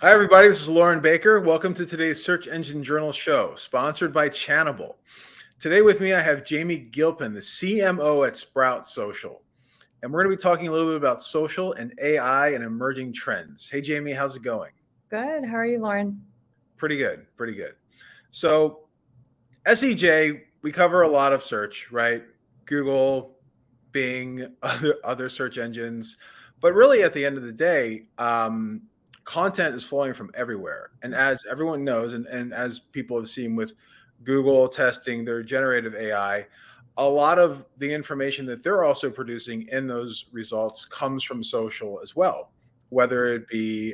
Hi, everybody. This is Lauren Baker. Welcome to today's Search Engine Journal show, sponsored by Channable. Today with me, I have Jamie Gilpin, the CMO at Sprout Social. And we're going to be talking a little bit about social and AI and emerging trends. Hey, Jamie, how's it going? Good. How are you, Lauren? Pretty good. Pretty good. So, SEJ, we cover a lot of search, right? Google, Bing, other search engines. But really, at the end of the day, content is flowing from everywhere. And as everyone knows, and as people have seen with Google testing their generative AI, a lot of the information that they're also producing in those results comes from social as well, whether it be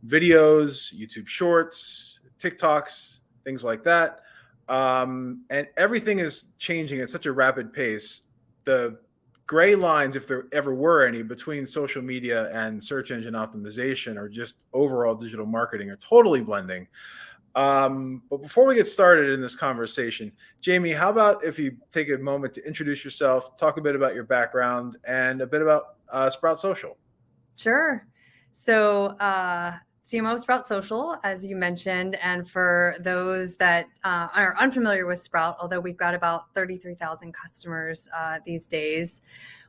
videos, YouTube Shorts, TikToks, things like that. And everything is changing at such a rapid pace. The gray lines, if there ever were any, between social media and search engine optimization or just overall digital marketing are totally blending. But before we get started in this conversation, Jamie, how about if you take a moment to introduce yourself, talk a bit about your background, and a bit about Sprout Social? Sure. So, CMO of Sprout Social, as you mentioned, and for those that are unfamiliar with Sprout, although we've got about 33,000 customers these days,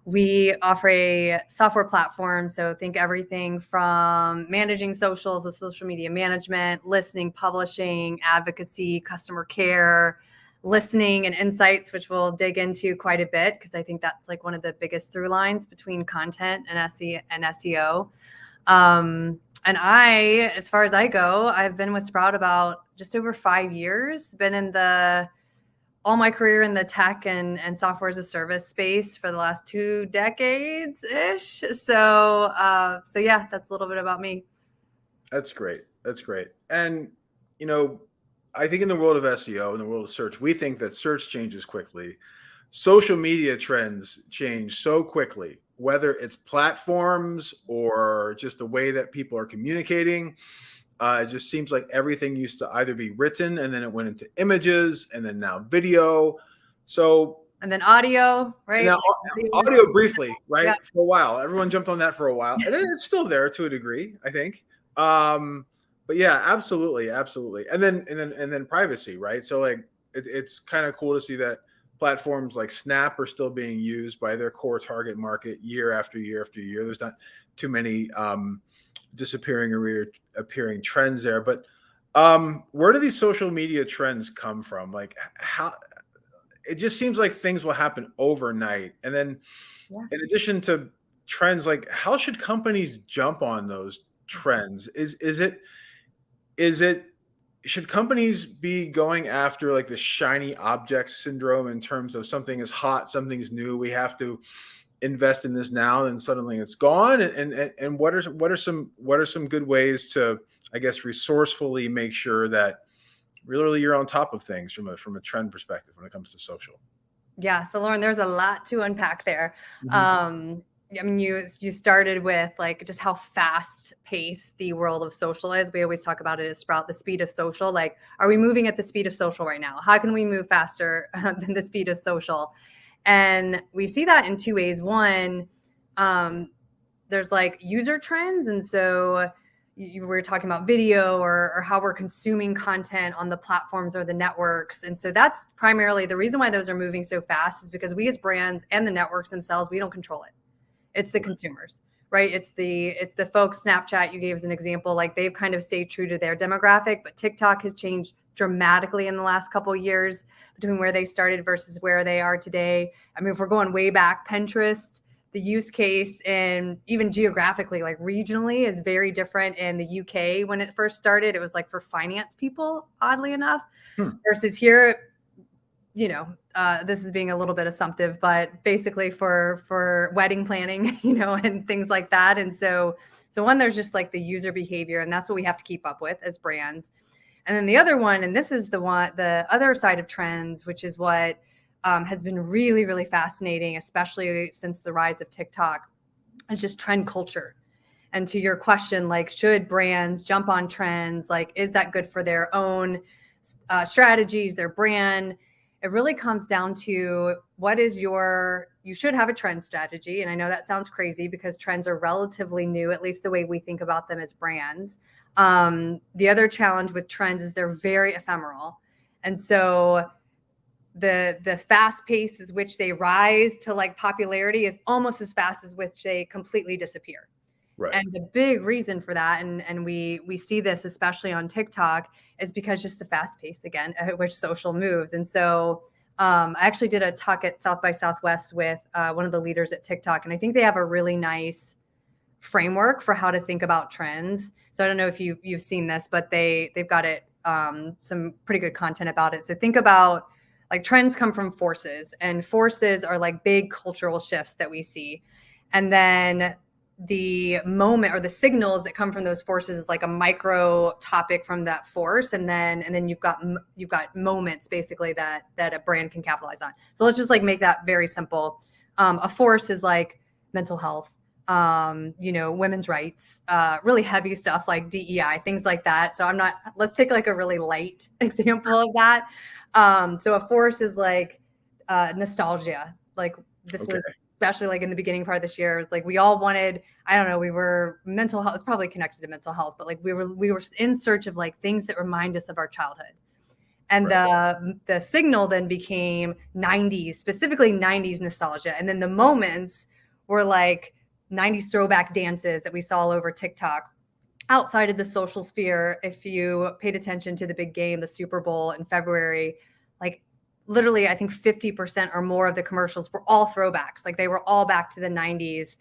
we offer a software platform. So think everything from managing social to social media management, listening, publishing, advocacy, customer care, listening, and insights, which we'll dig into quite a bit because I think that's like one of the biggest through lines between content and SEO. And I, as far as I go, I've been with Sprout about just over 5 years, been in all my career in the tech and software as a service space for the last 2 decades ish. So yeah, that's a little bit about me. That's great. That's great. And, I think in the world of SEO, in the world of search, we think that search changes quickly. Social media trends change so quickly, whether it's platforms or just the way that people are communicating. It just seems like everything used to either be written and then it went into images and then now video. And then audio, right? Now audio briefly, right? Yeah. For a while. Everyone jumped on that for a while. And it's still there to a degree, I think. But yeah, absolutely. And then privacy, right? So like it's kind of cool to see that platforms like Snap are still being used by their core target market year after year after year. There's not too many disappearing or reappearing trends there. But where do these social media trends come from? Like how it just seems like things will happen overnight. And then in addition to trends, like how should companies jump on those trends? Should companies be going after like the shiny object syndrome in terms of something is hot, something's new, we have to invest in this now, and suddenly it's gone? And what are some good ways to, I guess, resourcefully make sure that really you're on top of things from a trend perspective when it comes to social? Yeah. So Lauren, there's a lot to unpack there. Mm-hmm. I mean, you started with like just how fast paced the world of social is. We always talk about it as Sprout, the speed of social. Like, are we moving at the speed of social right now? How can we move faster than the speed of social? And we see that in 2 ways. One, there's like user trends. And so you were talking about video or how we're consuming content on the platforms or the networks. And so that's primarily the reason why those are moving so fast is because we as brands and the networks themselves, we don't control it. It's the consumers, right? It's the folks. Snapchat, you gave as an example, like they've kind of stayed true to their demographic, but TikTok has changed dramatically in the last couple of years between where they started versus where they are today. I mean, if we're going way back, Pinterest, the use case and even geographically, like regionally, is very different in the UK. When it first started, it was like for finance people, oddly enough, versus here, this is being a little bit assumptive, but basically for wedding planning, and things like that. And so one, there's just like the user behavior, and that's what we have to keep up with as brands. And then the other one, and this is the other side of trends, which is what has been really, really fascinating, especially since the rise of TikTok, is just trend culture. And to your question, like, should brands jump on trends? Like, is that good for their own strategies, their brand? It really comes down to what is your you should have a trend strategy. And I know that sounds crazy because trends are relatively new, at least the way we think about them as brands. The other challenge with trends is they're very ephemeral. And so the fast pace is which they rise to like popularity is almost as fast as which they completely disappear. Right. And the big reason for that, and we see this especially on TikTok, is because just the fast pace again at which social moves. And so I actually did a talk at South by Southwest with one of the leaders at TikTok, and I think they have a really nice framework for how to think about trends. So I don't know if you've seen this, but they've got it some pretty good content about it. So think about like trends come from forces, and forces are like big cultural shifts that we see, and then the moment or the signals that come from those forces is like a micro topic from that force, and then you've got moments basically that a brand can capitalize on. So let's just like make that very simple. A force is like mental health, women's rights, really heavy stuff like DEI, things like that. So let's take like a really light example of that. So a force is like nostalgia. Like this was especially like in the beginning part of this year, it was like we all wanted, I don't know, we were mental health, it's probably connected to mental health, but like we were in search of like things that remind us of our childhood. And the signal then became 90s, specifically 90s nostalgia. And then the moments were like 90s throwback dances that we saw all over TikTok. Outside of the social sphere, if you paid attention to the big game, the Super Bowl in February, like literally, I think 50% or more of the commercials were all throwbacks. Like they were all back to the 90s.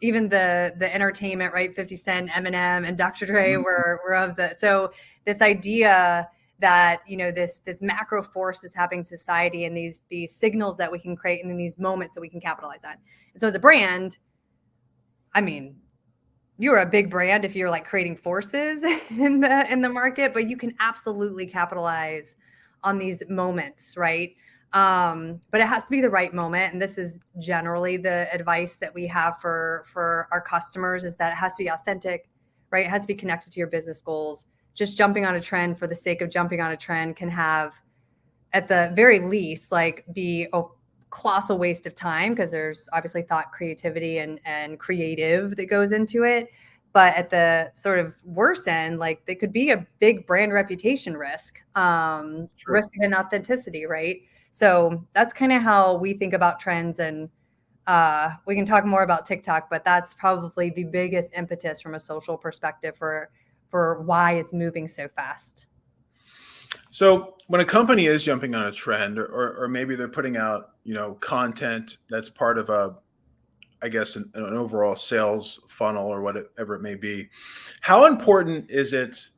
Even the entertainment, right? 50 Cent, Eminem, and Dr. Dre were of the. So this idea that, this macro force is happening in society, and these signals that we can create, and then these moments that we can capitalize on. And so as a brand, I mean, you're a big brand if you're like creating forces in the market, but you can absolutely capitalize on these moments, right? But it has to be the right moment. And this is generally the advice that we have for our customers, is that it has to be authentic, right? It has to be connected to your business goals. Just jumping on a trend for the sake of jumping on a trend can have, at the very least, like be a colossal waste of time, because there's obviously thought, creativity, and creative that goes into it. But at the sort of worst end, like they could be a big brand reputation risk, risk of inauthenticity, right? So that's kind of how we think about trends. And we can talk more about TikTok, but that's probably the biggest impetus from a social perspective for why it's moving so fast. So when a company is jumping on a trend, or maybe they're putting out, content that's part of an overall sales funnel or whatever it may be, how important is it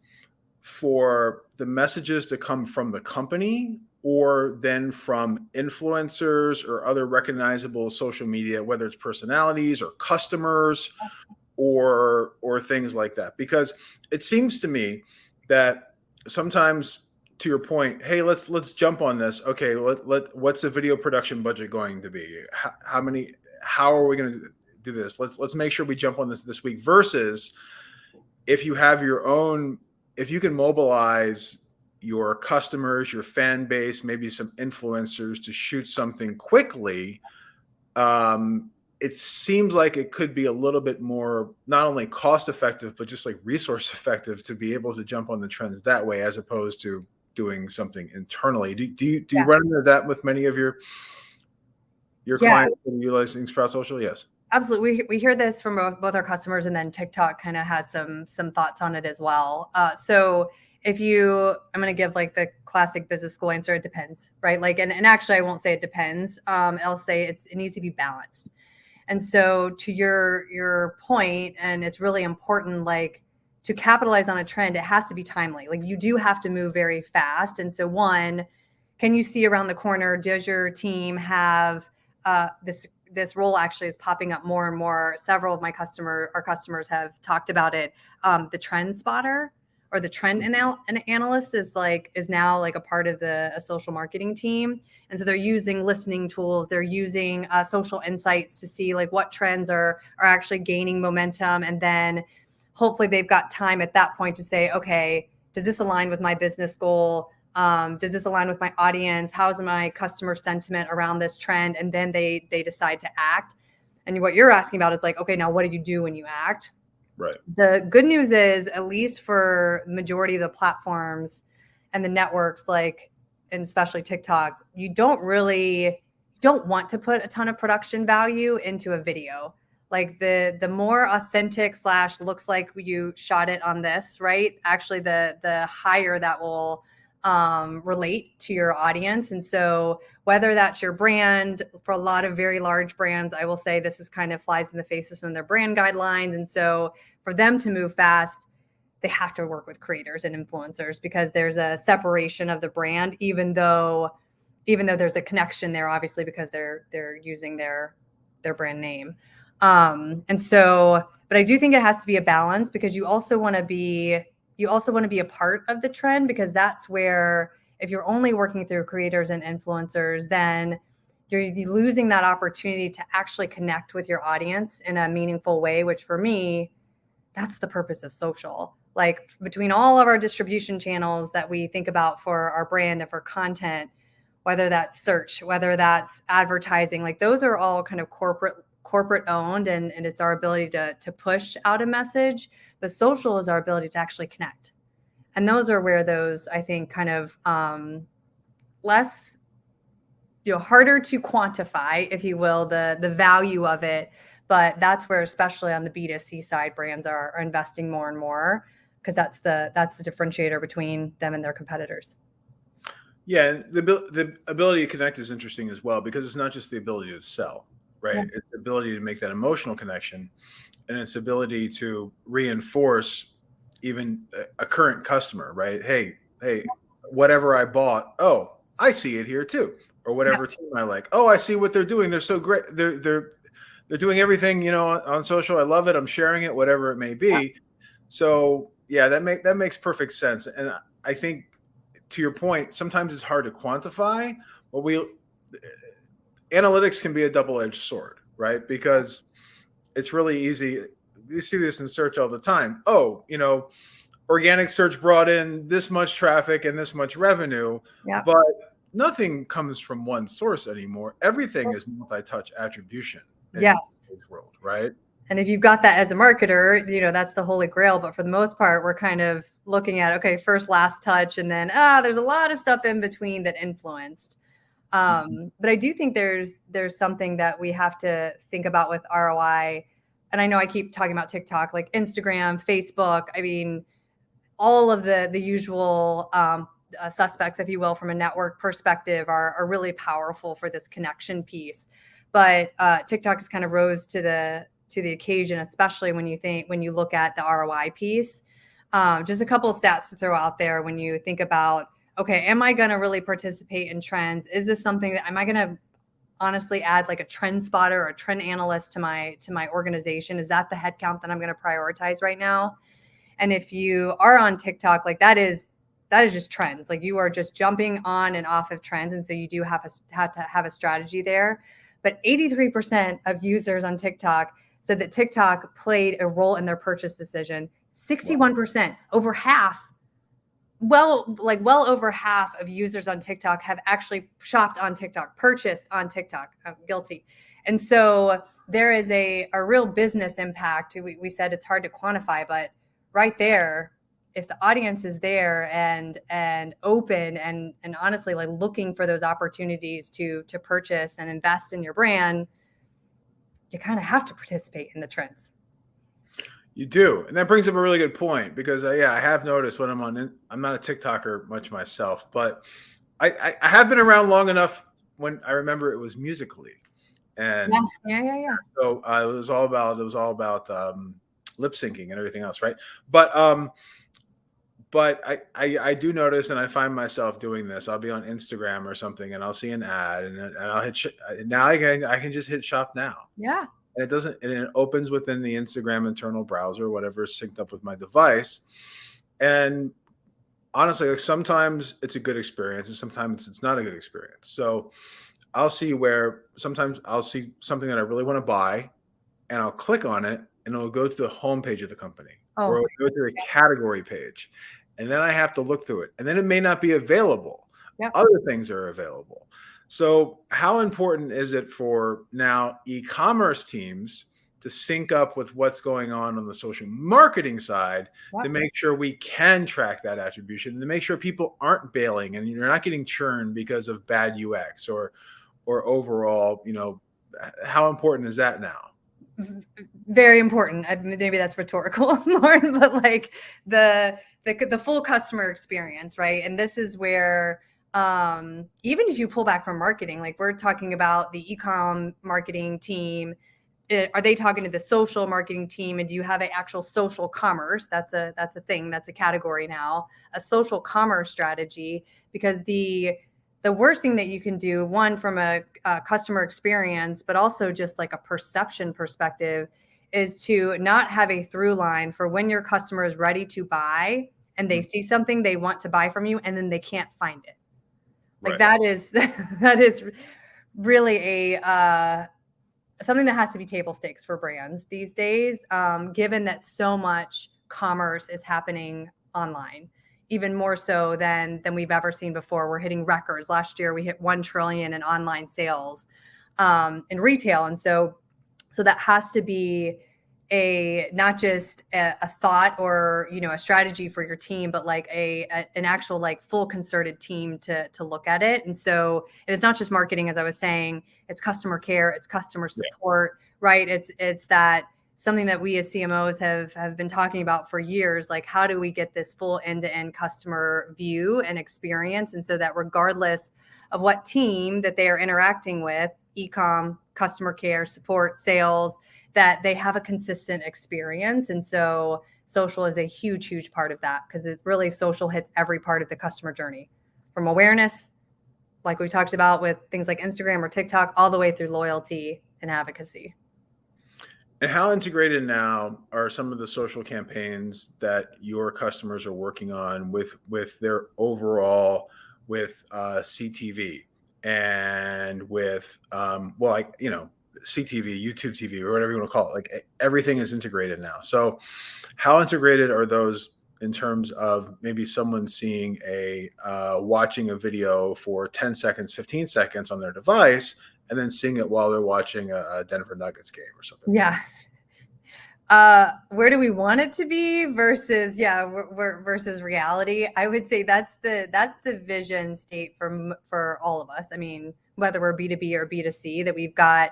for the messages to come from the company, or then from influencers or other recognizable social media, whether it's personalities or customers or things like that? Because it seems to me that sometimes, to your point, hey, let's jump on this. Okay, what's the video production budget going to be? How are we going to do this? Let's make sure we jump on this week. Versus if you have if you can mobilize your customers, your fan base, maybe some influencers to shoot something quickly, it seems like it could be a little bit more not only cost effective, but just like resource effective to be able to jump on the trends that way, as opposed to doing something internally. Do you run into that with many of your clients utilizing Sprout Social? Yes, absolutely. We hear this from both our customers, and then TikTok kind of has some thoughts on it as well. So I'm going to give like the classic business school answer. It depends, right? Like, and actually I won't say it depends. I'll say it needs to be balanced. And so to your point, and it's really important, like to capitalize on a trend, it has to be timely. Like you do have to move very fast. And so one, can you see around the corner? Does your team have this role actually is popping up more and more. Several of our customers have talked about it. The trend spotter or the trend analyst is now like a part of a social marketing team. And so they're using listening tools. They're using social insights to see like what trends are actually gaining momentum. And then hopefully they've got time at that point to say, okay, does this align with my business goal? Does this align with my audience? How's my customer sentiment around this trend? And then they decide to act. And what you're asking about is like, okay, now what do you do when you act? Right. The good news is, at least for the majority of the platforms and the networks, like, and especially TikTok, you don't want to put a ton of production value into a video. Like the more authentic / looks like you shot it on this, right? Actually, the higher that will relate to your audience. And so whether that's your brand, for a lot of very large brands, I will say this is kind of flies in the face of some of their brand guidelines. And so for them to move fast, they have to work with creators and influencers, because there's a separation of the brand, even though there's a connection there, obviously, because they're using their brand name. And so, but I do think it has to be a balance, because you also want to be a part of the trend, because that's where, if you're only working through creators and influencers, then you're losing that opportunity to actually connect with your audience in a meaningful way, which for me, that's the purpose of social. Like, between all of our distribution channels that we think about for our brand and for content, whether that's search, whether that's advertising, like those are all kind of corporate owned, and it's our ability to push out a message. But social is our ability to actually connect. And those are where those, I think, kind of less, harder to quantify, if you will, the value of it. But that's where, especially on the B2C side, brands are investing more and more, because that's the differentiator between them and their competitors. Yeah, the ability to connect is interesting as well, because it's not just the ability to sell, right? Yeah. It's the ability to make that emotional connection, and its ability to reinforce even a current customer, right? Hey, whatever I bought, oh, I see it here too. Or whatever team I like. Oh, I see what they're doing. They're so great. They're doing everything, on social. I love it. I'm sharing it, whatever it may be. Yeah. So yeah, that makes perfect sense. And I think, to your point, sometimes it's hard to quantify. But analytics can be a double-edged sword, right? Because it's really easy. You see this in search all the time. Oh, organic search brought in this much traffic and this much revenue, but nothing comes from one source anymore. Everything is multi-touch attribution in today's world, right? And if you've got that as a marketer, that's the holy grail. But for the most part, we're kind of looking at, okay, first, last touch, and then there's a lot of stuff in between that influenced. But I do think there's something that we have to think about with ROI. And I know I keep talking about TikTok, like Instagram, Facebook. I mean, all of the usual suspects, if you will, from a network perspective, are really powerful for this connection piece. But TikTok has kind of rose to the occasion, especially when you look at the ROI piece. Just a couple of stats to throw out there when you think about, okay, am I going to really participate in trends? Is this something am I going to honestly add like a trend spotter or a trend analyst to my organization? Is that the headcount that I'm going to prioritize right now? And if you are on TikTok, like that is just trends. Like, you are just jumping on and off of trends. And so you do have to have a strategy there. But 83% of users on TikTok said that TikTok played a role in their purchase decision. 61%, over half, well over half of users on TikTok have actually shopped on TikTok, purchased on TikTok. I'm guilty. And so there is a real business impact. We said it's hard to quantify, but right there, if the audience is there and open and honestly, like, looking for those opportunities to purchase and invest in your brand, you kind of have to participate in the trends. You do. And that brings up a really good point, because I have noticed when I'm not a TikToker much myself, but I have been around long enough when I remember it was Musical.ly. And yeah. So it was all about lip syncing and everything else, right? But I do notice, and I find myself doing this. I'll be on Instagram or something, and I'll see an ad, and I'll hit now I can just hit shop now. Yeah. And it opens within the Instagram internal browser, whatever is synced up with my device. And honestly, like, sometimes it's a good experience and sometimes it's not a good experience. So I'll see where sometimes I'll see something that I really want to buy, and I'll click on it, and it'll go to the homepage of the company, or it'll go to the category page. and then I have to look through it, and then it may not be available. Yep. Other things are available. So how important is it for now e-commerce teams to sync up with what's going on the social marketing side to make sure we can track that attribution, to make sure people aren't bailing and you're not getting churned because of bad UX or overall, how important is that now? Very important. Maybe that's rhetorical, Lauren, but like the full customer experience, right? And this is where even if you pull back from marketing, like we're talking about the e-com marketing team, are they talking to the social marketing team? And do you have an actual social commerce? That's a thing. That's a category now, a social commerce strategy, because the worst thing that you can do, one, from a customer experience, but also just like a perception perspective, is to not have a through line for when your customer is ready to buy and they see something they want to buy from you and then they can't find it. Like that is really a something that has to be table stakes for brands these days, given that so much commerce is happening online, even more so than we've ever seen before. We're hitting records. Last year, we hit 1 trillion in online sales in retail. And so that has to be not just a thought or, a strategy for your team, but like an actual like full concerted team to look at it. And so it's not just marketing, as I was saying, it's customer care, it's customer support, right? It's that something that we as CMOs have been talking about for years, like how do we get this full end-to-end customer view and experience? And so that regardless of what team that they are interacting with, e-com, customer care, support, sales, that they have a consistent experience. And so social is a huge, huge part of that, because it's really social hits every part of the customer journey, from awareness, like we talked about with things like Instagram or TikTok, all the way through loyalty and advocacy. And how integrated now are some of the social campaigns that your customers are working on with their overall, with CTV and with CTV, YouTube TV, or whatever you want to call it? Like everything is integrated now. So how integrated are those in terms of maybe someone seeing watching a video for 10 seconds, 15 seconds on their device, and then seeing it while they're watching a Denver Nuggets game or something? Yeah. Where do we want it to be versus versus reality? I would say that's the vision state for all of us. I mean, whether we're B2B or B2C, that we've got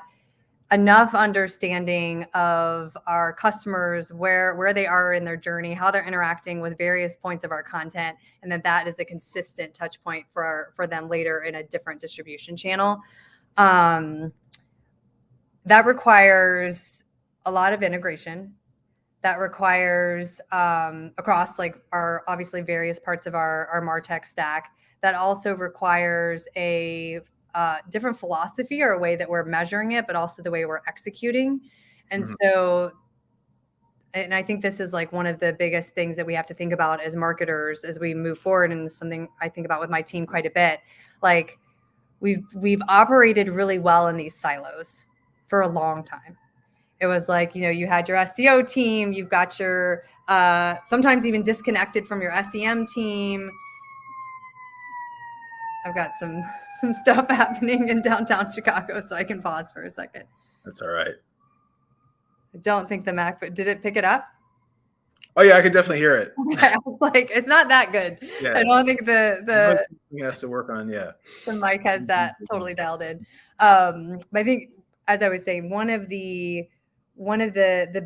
enough understanding of our customers, where they are in their journey, how they're interacting with various points of our content, and that is a consistent touch point for them later in a different distribution channel. That requires a lot of integration. That requires across like our obviously various parts of our MarTech stack. That also requires a different philosophy or a way that we're measuring it, but also the way we're executing. And so, and I think this is like one of the biggest things that we have to think about as marketers as we move forward, and something I think about with my team quite a bit. Like we've operated really well in these silos for a long time. It was like, you had your SEO team, you've got your sometimes even disconnected from your SEM team. I've got some stuff happening in downtown Chicago, so I can pause for a second. That's all right. I don't think the Mac, but did it pick it up? Oh yeah, I could definitely hear it. Okay, I was like, it's not that good. Yeah. I don't think the has to work on, the mic has that totally dialed in. But I think, as I was saying, one of the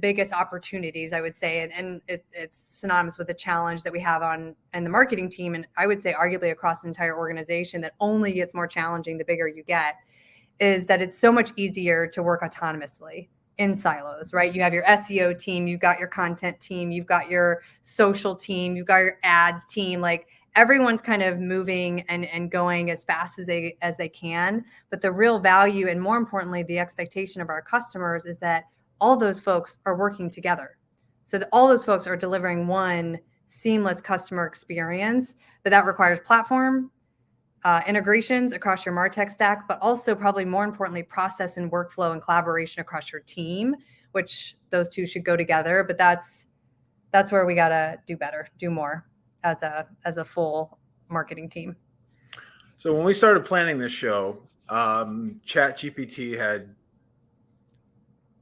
biggest opportunities, I would say, and it's synonymous with the challenge that we have in the marketing team, and I would say arguably across the entire organization, that only gets more challenging the bigger you get, is that it's so much easier to work autonomously in silos, right? You have your SEO team, you've got your content team, you've got your social team, you've got your ads team. Like everyone's kind of moving and going as fast as they can. But the real value, and more importantly, the expectation of our customers, is that all those folks are working together. So that all those folks are delivering one seamless customer experience, but that requires platform integrations across your MarTech stack, but also probably more importantly, process and workflow and collaboration across your team, which those two should go together. But that's where we got to do better, do more. as a full marketing team. So when we started planning this show, ChatGPT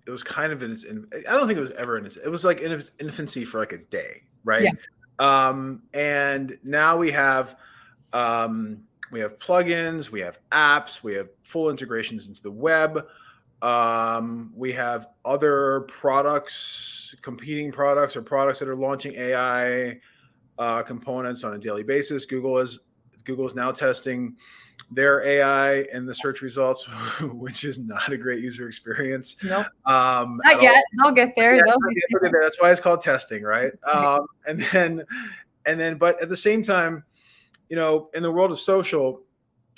it was kind of in its, I don't think it was ever in its, it was like in its infancy for like a day, right? Yeah. And now we have plugins, we have apps, we have full integrations into the web. We have other products, competing products, or products that are launching AI components on a daily basis. Google is now testing their AI in the search results, which is not a great user experience. Nope. Not yet. They'll get there. That's why it's called testing, right? And then, but at the same time, in the world of social,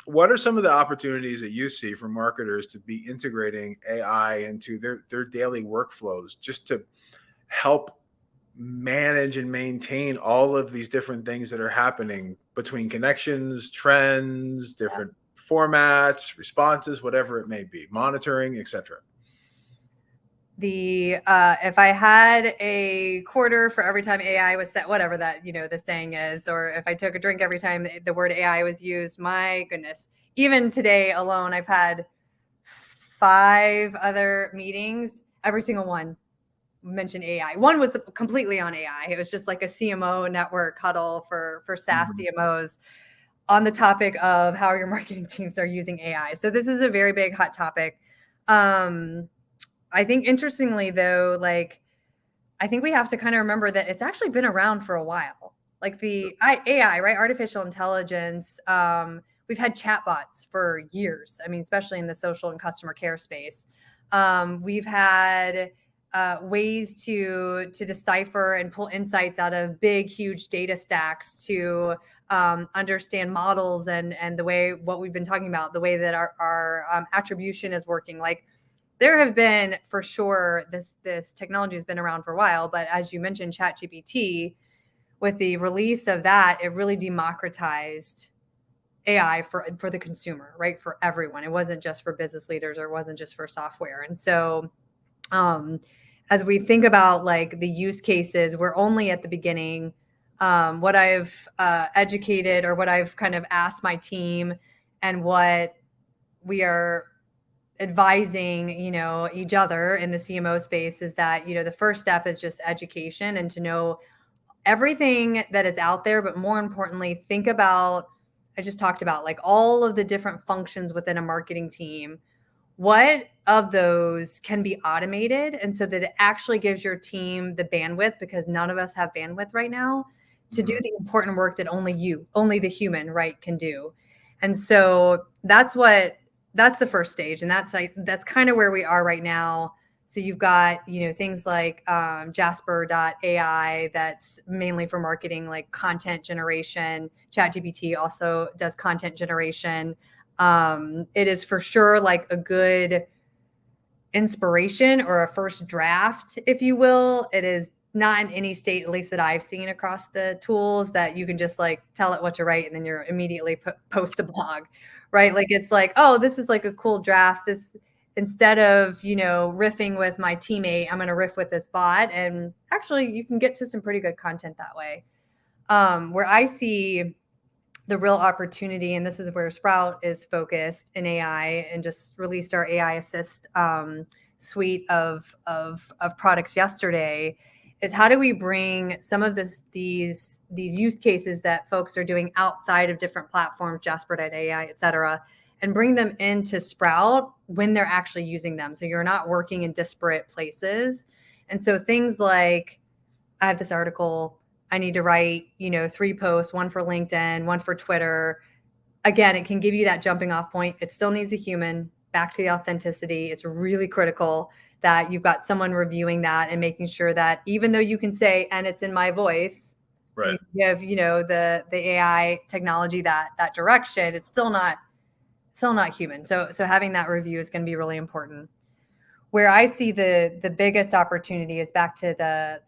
what are some of the opportunities that you see for marketers to be integrating AI into their daily workflows, just to help manage and maintain all of these different things that are happening between connections, trends, different formats, responses, whatever it may be, monitoring, etc.? If I had a quarter for every time AI was said, whatever that, the saying is, or if I took a drink every time the word AI was used, my goodness, even today alone, I've had 5 other meetings, every single one mentioned AI. One was completely on AI. It was just like a CMO network huddle for SaaS CMOs on the topic of how your marketing teams are using AI. So this is a very big hot topic. I think interestingly though, I think we have to kind of remember that it's actually been around for a while. Like the AI, right? Artificial intelligence. We've had chatbots for years. I mean, especially in the social and customer care space. We've had ways to decipher and pull insights out of big, huge data stacks to understand models and the way what we've been talking about, the way that our attribution is working. Like there have been, for sure, this technology has been around for a while, but as you mentioned, ChatGPT, with the release of that, it really democratized AI for the consumer, right? For everyone. It wasn't just for business leaders, or it wasn't just for software. And so as we think about like the use cases, we're only at the beginning. What I've educated, or what I've kind of asked my team, and what we are advising, each other in the CMO space is that, the first step is just education and to know everything that is out there. But more importantly, think about, I just talked about like all of the different functions within a marketing team. What of those can be automated? And so that it actually gives your team the bandwidth, because none of us have bandwidth right now to do the important work that only the human, right, can do. And so that's the first stage. And that's kind of where we are right now. So you've got, things like Jasper.ai that's mainly for marketing, like content generation. ChatGPT also does content generation. It is for sure like a good inspiration or a first draft, if you will. It is not in any state, at least that I've seen across the tools, that you can just like tell it what to write and then you're immediately post a blog, right? Like it's like, oh, this is like a cool draft. This, instead of, riffing with my teammate, I'm going to riff with this bot. And actually you can get to some pretty good content that way. Where I see the real opportunity, and this is where Sprout is focused in AI, and just released our AI Assist suite of products yesterday, is how do we bring some of these use cases that folks are doing outside of different platforms, Jasper.ai, et cetera, and bring them into Sprout when they're actually using them. So you're not working in disparate places. And so things like, I have this article, I need to write, 3 posts, one for LinkedIn, one for Twitter. Again, it can give you that jumping off point. It still needs a human, back to the authenticity. It's really critical that you've got someone reviewing that and making sure that even though you can say, and it's in my voice, right, you give, the AI technology that direction, it's still not human. So having that review is going to be really important. Where I see the biggest opportunity is back to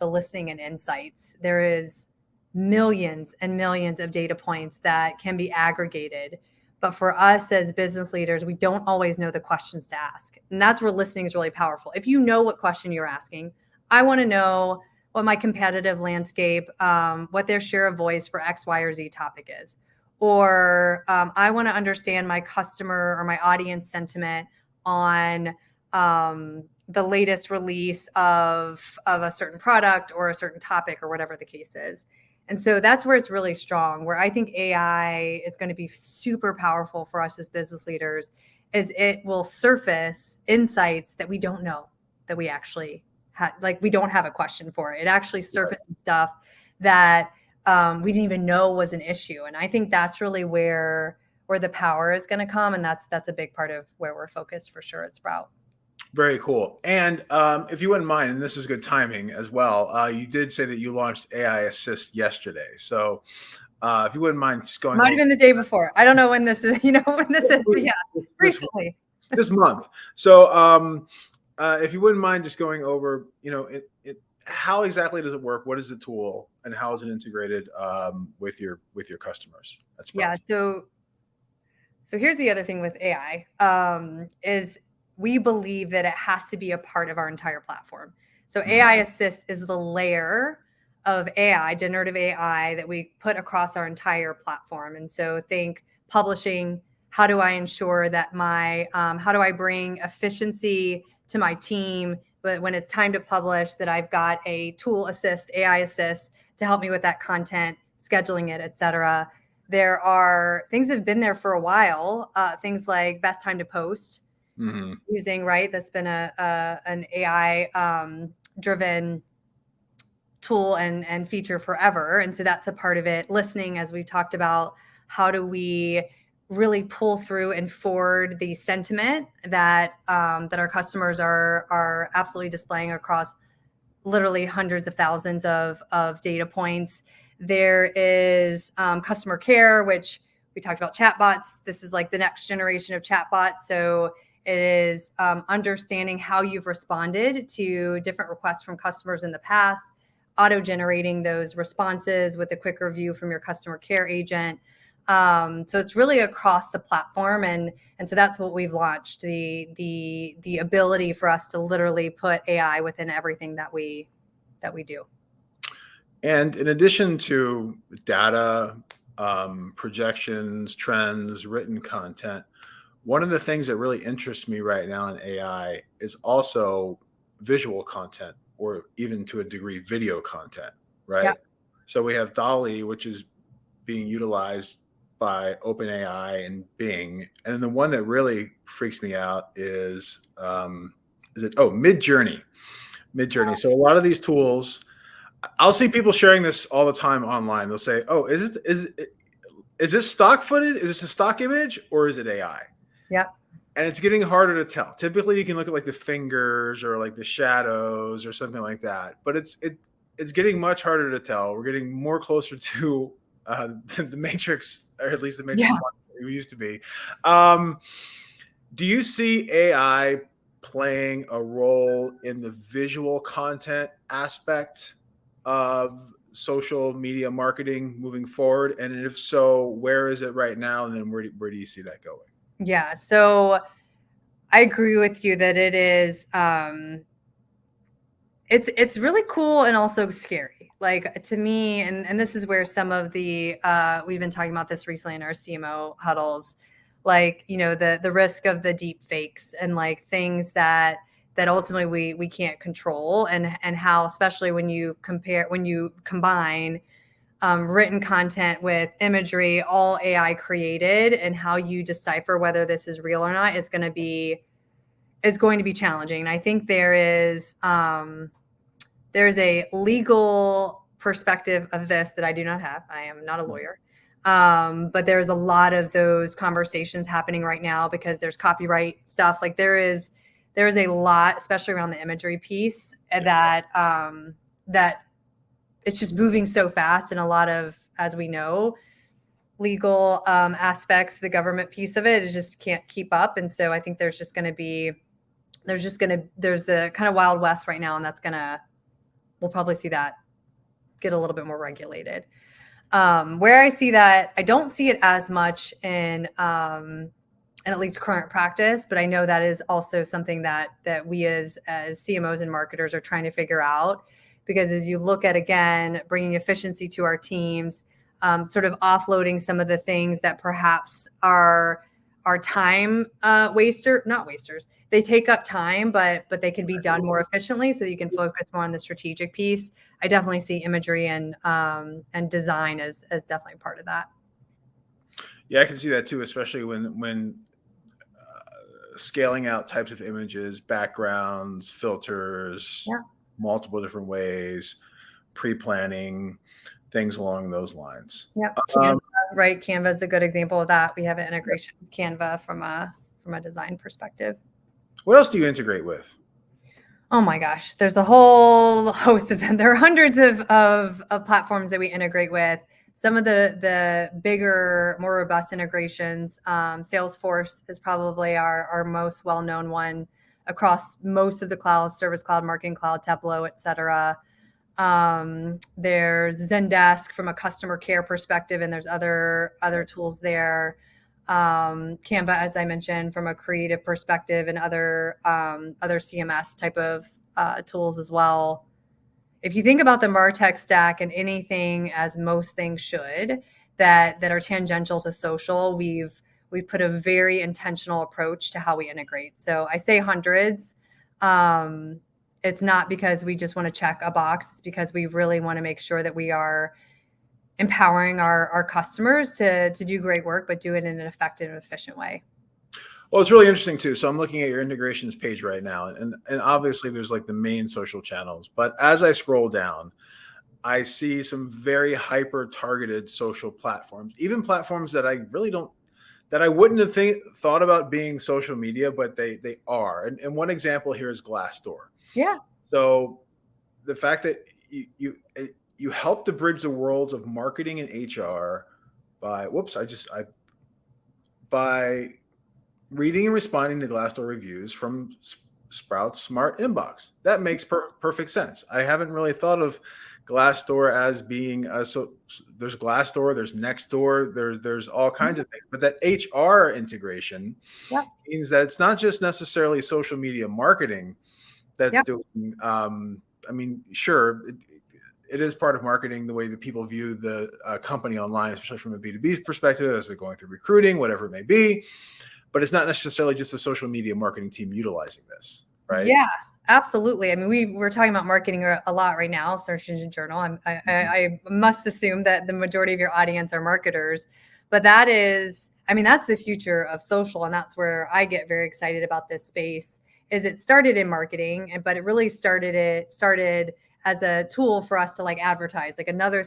the listening and insights. There is millions and millions of data points that can be aggregated. But for us as business leaders, we don't always know the questions to ask. And that's where listening is really powerful. If you know what question you're asking, I want to know, what my competitive landscape, what their share of voice for X, Y, or Z topic is. Or I want to understand my customer or my audience sentiment on the latest release of a certain product or a certain topic or whatever the case is. And so that's where it's really strong, where I think AI is going to be super powerful for us as business leaders, is it will surface insights that we don't know that we actually have, like we don't have a question for. It actually surfaces stuff that we didn't even know was an issue. And I think that's really where the power is going to come. And that's a big part of where we're focused for sure at Sprout. Very cool. And if you wouldn't mind, and this is good timing as well, you did say that you launched AI Assist yesterday. So if you wouldn't mind just going Might have been the day before. I don't know when this is, when this is, but yeah, recently. This month. So if you wouldn't mind just going over, how exactly does it work? What is the tool and how is it integrated with your customers? Yeah. So here's the other thing with AI is we believe that it has to be a part of our entire platform. So AI Assist is the layer of AI, generative AI, that we put across our entire platform. And so think publishing. How do I ensure that how do I bring efficiency to my team, but when it's time to publish, that I've got a tool assist, AI Assist, to help me with that content, scheduling it, et cetera. There are things that have been there for a while, things like best time to post, using, right? That's been an AI driven tool and feature forever. And so that's a part of it. Listening, as we've talked about, how do we really pull through and forward the sentiment that our customers are absolutely displaying across literally hundreds of thousands of data points. There is customer care, which we talked about chatbots. This is like the next generation of chatbots. So it is understanding how you've responded to different requests from customers in the past, auto-generating those responses with a quick review from your customer care agent. So it's really across the platform, and so that's what we've launched, the ability for us to literally put AI within everything that we do. And in addition to data, projections, trends, written content, one of the things that really interests me right now in AI is also visual content, or even to a degree, video content, right? Yep. So we have DALL-E, which is being utilized by OpenAI and Bing. And then the one that really freaks me out is Midjourney. Midjourney. So a lot of these tools, I'll see people sharing this all the time online. They'll say, "Oh, is this stock footage? Is this a stock image, or is it AI?" Yeah. And it's getting harder to tell. Typically, you can look at like the fingers or like the shadows or something like that. But it's getting much harder to tell. We're getting more closer to the Matrix, or at least the Matrix we used to be. Do you see AI playing a role in the visual content aspect of social media marketing moving forward? And if so, where is it right now? And then where do you see that going? Yeah. So I agree with you that it is, it's really cool and also scary. Like, to me, and this is where some of the, we've been talking about this recently in our CMO huddles, like, the risk of the deep fakes and like things that ultimately we can't control, and how, especially when you combine written content with imagery, all AI created, and how you decipher whether this is real or not is going to be challenging. And I think there's a legal perspective of this that I do not have. I am not a lawyer. But there's a lot of those conversations happening right now because there's copyright stuff. Like there is a lot, especially around the imagery piece, that it's just moving so fast, and a lot of, as we know, legal aspects, the government piece of it just can't keep up. And so I think there's a kind of Wild West right now, and we'll probably see that get a little bit more regulated. Where I see that, I don't see it as much in at least current practice, but I know that is also something that we as CMOs and marketers are trying to figure out, because as you look at, again, bringing efficiency to our teams, sort of offloading some of the things that perhaps are time not wasters. They take up time, but they can be done more efficiently, so you can focus more on the strategic piece. I definitely see imagery and design as definitely part of that. Yeah, I can see that too, especially when scaling out types of images, backgrounds, filters, multiple different ways, pre-planning, things along those lines. Yep. Canva, right? Canva is a good example of that. We have an integration with Canva from a design perspective. What else do you integrate with? Oh my gosh, there's a whole host of them. There are hundreds of platforms that we integrate with. Some of the bigger, more robust integrations, Salesforce is probably our most well-known one across most of the clouds, Service Cloud, Marketing Cloud, Tableau, et cetera. There's Zendesk from a customer care perspective, and there's other tools there. Canva, as I mentioned, from a creative perspective, and other CMS type of tools as well. If you think about the MarTech stack and anything, as most things should, that are tangential to social, we've put a very intentional approach to how we integrate. So I say hundreds. It's not because we just want to check a box. It's because we really want to make sure that we are empowering our customers to do great work, but do it in an effective and efficient way. Well, it's really interesting too. So I'm looking at your integrations page right now, and obviously there's like the main social channels, but as I scroll down, I see some very hyper targeted social platforms, even platforms that I really don't, that I wouldn't have thought about being social media, but they are. And one example here is Glassdoor. Yeah. So the fact that you help to bridge the worlds of marketing and HR by reading and responding to Glassdoor reviews from Sprout's smart inbox. That makes perfect sense. I haven't really thought of Glassdoor as being so there's Glassdoor, there's Nextdoor, there's all kinds of things, but that HR integration means that it's not just necessarily social media marketing that's doing. I mean, sure, it is part of marketing, the way that people view the company online, especially from a B2B perspective, as they're going through recruiting, whatever it may be. But it's not necessarily just the social media marketing team utilizing this, right? Yeah, absolutely. I mean, we're talking about marketing a lot right now, Search Engine Journal. I must assume that the majority of your audience are marketers, but that's the future of social. And that's where I get very excited about this space. Is it started in marketing, but it really started as a tool for us to like advertise, like another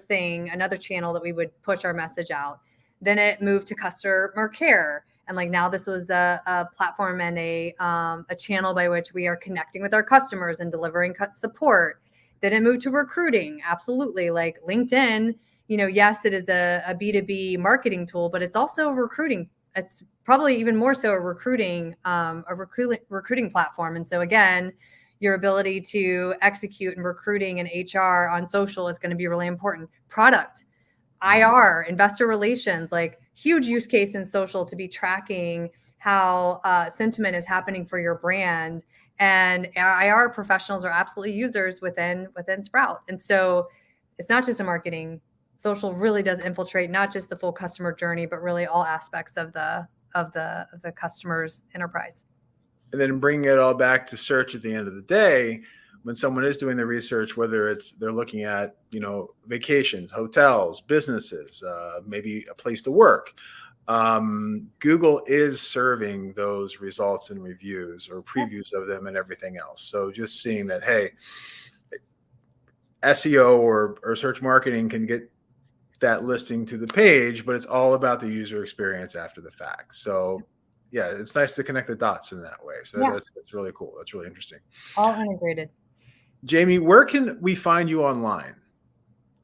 channel that we would push our message out. Then it moved to customer care. And like now this was a platform and a channel by which we are connecting with our customers and delivering support. Then it moved to recruiting. Absolutely. Like LinkedIn, yes, it is a B2B marketing tool, but it's also recruiting. It's probably even more so a recruiting platform. And so again, your ability to execute in recruiting and HR on social is going to be really important. Product, IR, investor relations, like huge use case in social to be tracking how sentiment is happening for your brand. And IR professionals are absolutely users within Sprout. And so it's not just a marketing. Social really does infiltrate not just the full customer journey, but really all aspects of the customer's enterprise. And then bringing it all back to search at the end of the day, when someone is doing the research, whether they're looking at, vacations, hotels, businesses, maybe a place to work, Google is serving those results and reviews or previews of them and everything else. So just seeing that, hey, SEO or search marketing can get that listing to the page, but it's all about the user experience after the fact. So yeah, it's nice to connect the dots in that way. So that's really cool. That's really interesting. All integrated. Jamie, where can we find you online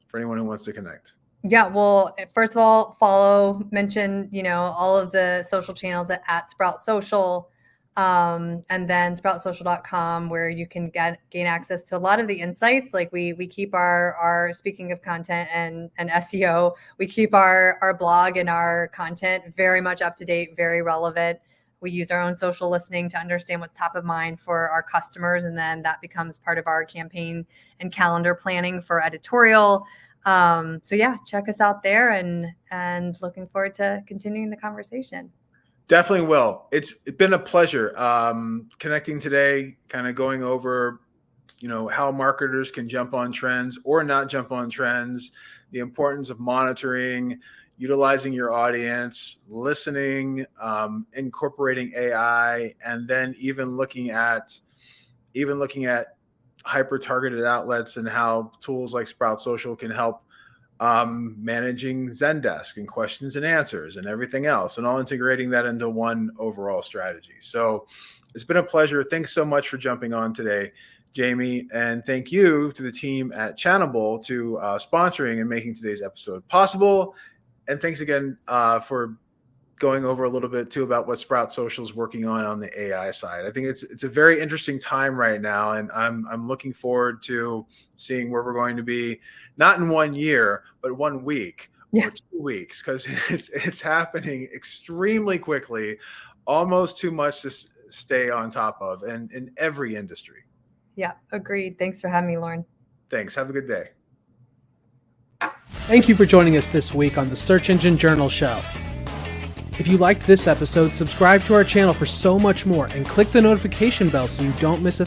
for anyone who wants to connect? Yeah, well, first of all, mention, all of the social channels at Sprout Social, and then sproutsocial.com, where you can gain access to a lot of the insights. Like we keep our speaking of content and SEO, we keep our blog and our content very much up to date, very relevant. We use our own social listening to understand what's top of mind for our customers. And then that becomes part of our campaign and calendar planning for editorial. So yeah, check us out there and looking forward to continuing the conversation. Definitely will. It's been a pleasure connecting today, kind of going over, how marketers can jump on trends or not jump on trends, the importance of monitoring, utilizing your audience, listening, incorporating AI, and then even looking at hyper-targeted outlets and how tools like Sprout Social can help managing Zendesk and questions and answers and everything else, and all integrating that into one overall strategy. So it's been a pleasure. Thanks so much for jumping on today, Jamie. And thank you to the team at Channable to sponsoring and making today's episode possible. And thanks again for going over a little bit too about what Sprout Social is working on the AI side. I think it's a very interesting time right now, and I'm looking forward to seeing where we're going to be, not in 1 year, but 1 week or 2 weeks, because it's happening extremely quickly, almost too much to stay on top of, and in every industry. Yeah, agreed. Thanks for having me, Lauren. Thanks. Have a good day. Thank you for joining us this week on the Search Engine Journal Show. If you liked this episode, subscribe to our channel for so much more and click the notification bell so you don't miss a thing.